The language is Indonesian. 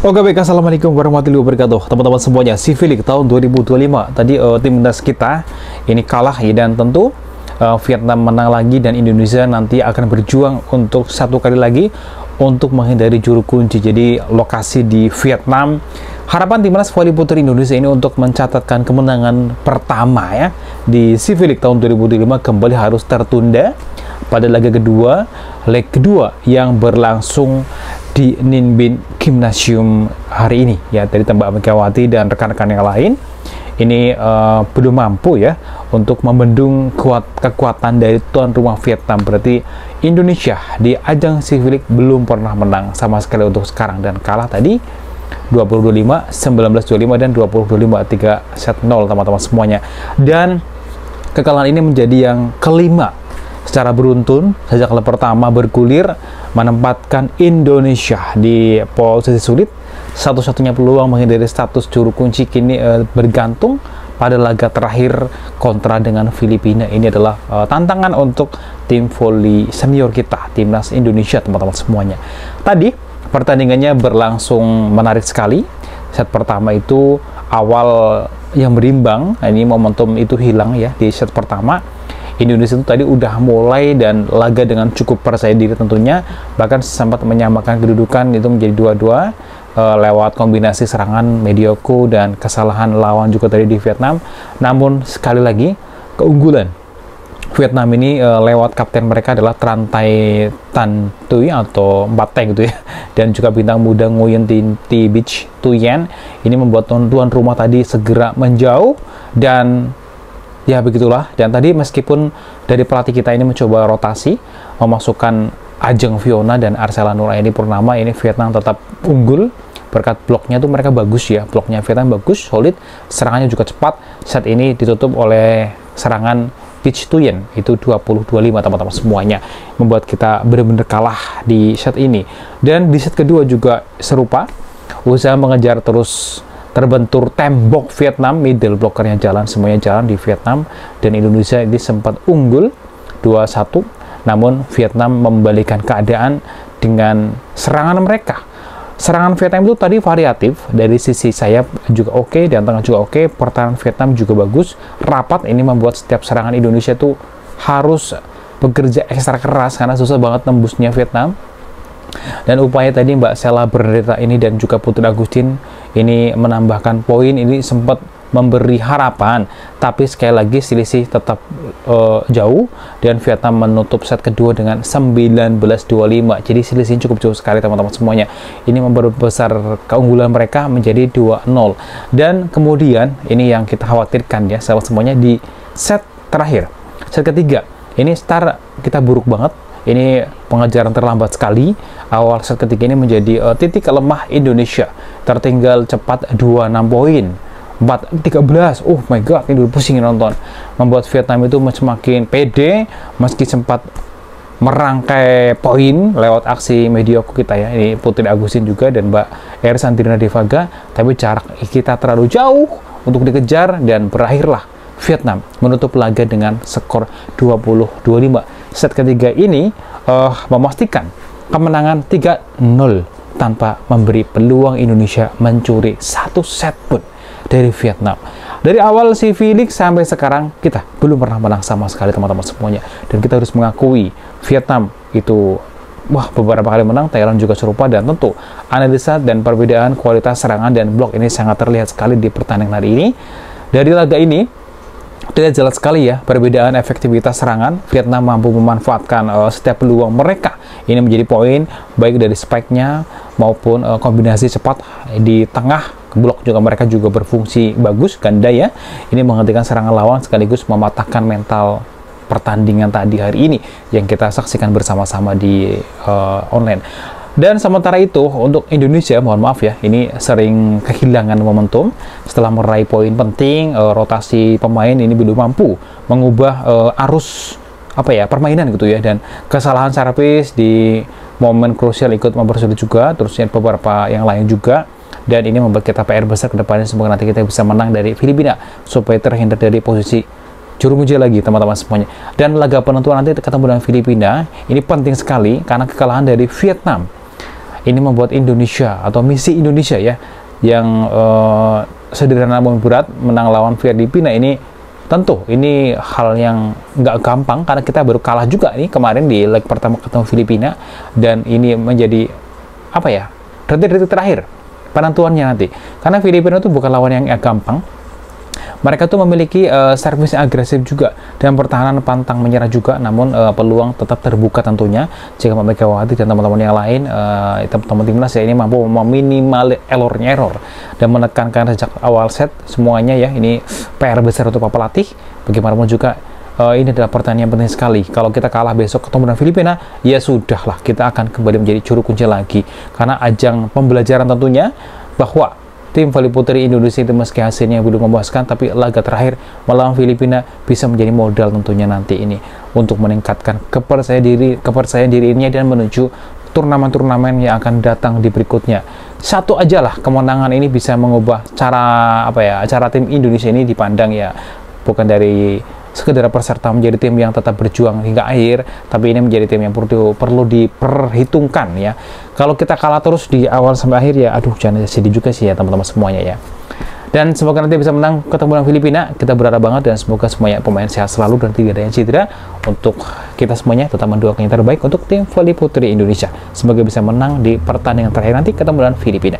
Oke baik, assalamualaikum warahmatullahi wabarakatuh teman-teman semuanya. Civilik tahun 2025 tadi timnas kita ini kalah ya, dan tentu Vietnam menang lagi dan Indonesia nanti akan berjuang untuk satu kali lagi untuk menghindari juru kunci. Jadi lokasi di Vietnam. Harapan timnas voli putri Indonesia ini untuk mencatatkan kemenangan pertama ya di Civilik tahun 2025 kembali harus tertunda pada laga kedua, leg kedua yang berlangsung di Ninh Binh Gymnasium hari ini ya. Dari Mbak Megawati dan rekan-rekan yang lain ini belum mampu ya untuk membendung kekuatan dari tuan rumah Vietnam. Berarti Indonesia di ajang Civilik belum pernah menang sama sekali untuk sekarang, dan kalah tadi 20-25, 19-25 dan 20-25, 3 set 0 teman-teman semuanya. Dan kekalahan ini menjadi yang kelima secara beruntun sejak leg pertama bergulir, menempatkan Indonesia di posisi sulit. Satu-satunya peluang menghindari status juru kunci kini bergantung pada laga terakhir kontra dengan Filipina. Ini adalah tantangan untuk tim voli senior kita, timnas Indonesia teman-teman semuanya. Tadi pertandingannya berlangsung menarik sekali. Set pertama itu awal yang berimbang, ini momentum itu hilang ya di set pertama. Indonesia itu tadi udah mulai dan laga dengan cukup percaya diri tentunya, bahkan sempat menyamakan kedudukan itu menjadi 2-2 lewat kombinasi serangan mediocre dan kesalahan lawan juga tadi di Vietnam. Namun sekali lagi keunggulan Vietnam ini lewat kapten mereka adalah Tran Tay Tan Tui atau Bateng gitu ya, dan juga bintang muda Nguyen Thi Bich Tuyen. Ini membuat tuan rumah tadi segera menjauh, dan ya begitulah. Dan tadi meskipun dari pelatih kita ini mencoba rotasi, memasukkan Ajeng Fiona dan Arsela Nuraini Purnama, ini Vietnam tetap unggul berkat bloknya tuh mereka bagus ya. Bloknya Vietnam bagus, solid, serangannya juga cepat. Set ini ditutup oleh serangan Bich Tuyen itu 20-25 teman-teman semuanya, membuat kita benar-benar kalah di set ini. Dan di set kedua juga serupa, usaha mengejar terus terbentur tembok Vietnam, middle blockernya jalan, semuanya jalan di Vietnam, dan Indonesia ini sempat unggul 2-1, namun Vietnam membalikan keadaan dengan serangan mereka. Serangan Vietnam itu tadi variatif, dari sisi sayap juga oke, dan tengah juga oke, pertahanan Vietnam juga bagus, rapat. Ini membuat setiap serangan Indonesia tuh harus bekerja ekstra keras karena susah banget tembusnya Vietnam. Dan upaya tadi Mbak Sela Bernadetta ini dan juga Putri Agustin ini menambahkan poin, ini sempat memberi harapan, tapi sekali lagi selisih tetap jauh, dan Vietnam menutup set kedua dengan 19-25. Jadi selisih cukup jauh sekali teman-teman semuanya. Ini memperbesar keunggulan mereka menjadi 2-0. Dan kemudian ini yang kita khawatirkan ya sahabat semuanya, di set terakhir, set ketiga ini start kita buruk banget. Ini pengejaran terlambat sekali. Awal set ketiga ini menjadi titik lemah Indonesia. Tertinggal cepat 26 poin. 4-13. Oh my god, ini dulu pusing nonton. Membuat Vietnam itu semakin pede meski sempat merangkai poin lewat aksi mediocre kita ya. Ini Putri Agustin juga dan Mbak Ersandrina Devaga, tapi jarak kita terlalu jauh untuk dikejar, dan berakhirlah Vietnam menutup laga dengan skor 20-25. Set ketiga ini memastikan kemenangan 3-0 tanpa memberi peluang Indonesia mencuri satu set pun dari Vietnam. Dari awal Civilik sampai sekarang kita belum pernah menang sama sekali teman-teman semuanya, dan kita harus mengakui Vietnam itu beberapa kali menang, Thailand juga serupa, dan tentu analisa dan perbedaan kualitas serangan dan blok ini sangat terlihat sekali di pertandingan hari ini. Dari laga ini terlihat jelas sekali ya perbedaan efektivitas serangan. Vietnam mampu memanfaatkan setiap peluang mereka. Ini menjadi poin baik dari spike-nya maupun kombinasi cepat di tengah. Blok juga mereka juga berfungsi bagus, ganda ya. Ini menghentikan serangan lawan sekaligus mematahkan mental pertandingan tadi hari ini yang kita saksikan bersama-sama di online. Dan sementara itu untuk Indonesia, mohon maaf ya, ini sering kehilangan momentum setelah meraih poin penting. Rotasi pemain ini belum mampu mengubah arus permainan gitu ya, dan kesalahan servis di momen krusial ikut mempersulit juga, terusnya beberapa yang lain juga. Dan ini membuat kita PR besar ke depannya, semoga nanti kita bisa menang dari Filipina supaya terhindar dari posisi juru kunci lagi teman-teman semuanya. Dan laga penentuan nanti ketemu dengan Filipina ini penting sekali karena kekalahan dari Vietnam ini membuat Indonesia atau misi Indonesia ya, yang sederhana namun berat, menang lawan Filipina ini tentu ini hal yang nggak gampang, karena kita baru kalah juga nih kemarin di leg pertama ketemu Filipina, dan ini menjadi apa ya, detik-detik terakhir penentuannya nanti, karena Filipina itu bukan lawan yang gampang. Mereka tuh memiliki servis yang agresif juga, dan pertahanan pantang menyerah juga, namun peluang tetap terbuka tentunya jika Mbak Megawati dan teman-teman yang lain, teman-teman timnas ya, ini mampu meminimal error dan menekankan sejak awal set semuanya ya. Ini PR besar untuk Pak pelatih. Bagaimanapun juga ini adalah pertandingan penting sekali. Kalau kita kalah besok ketemu dengan Filipina, ya sudahlah, kita akan kembali menjadi juru kunci lagi, karena ajang pembelajaran tentunya bahwa tim voli putri Indonesia itu meski hasilnya belum memuaskan, tapi laga terakhir melawan Filipina bisa menjadi modal tentunya nanti ini untuk meningkatkan kepercayaan dirinya dan menuju turnamen-turnamen yang akan datang di berikutnya. Satu aja lah kemenangan ini bisa mengubah cara cara tim Indonesia ini dipandang ya, bukan dari sekedar peserta menjadi tim yang tetap berjuang hingga akhir, tapi ini menjadi tim yang perlu diperhitungkan ya. Kalau kita kalah terus di awal sampai akhir ya, aduh, jangan sedih juga sih ya teman-teman semuanya ya. Dan semoga nanti bisa menang ketemu dengan Filipina, kita berharap banget, dan semoga semuanya pemain sehat selalu dan tidak ada yang cedera. Untuk kita semuanya tetap mendoakan yang terbaik untuk tim voli putri Indonesia, semoga bisa menang di pertandingan terakhir nanti ketemu dengan Filipina.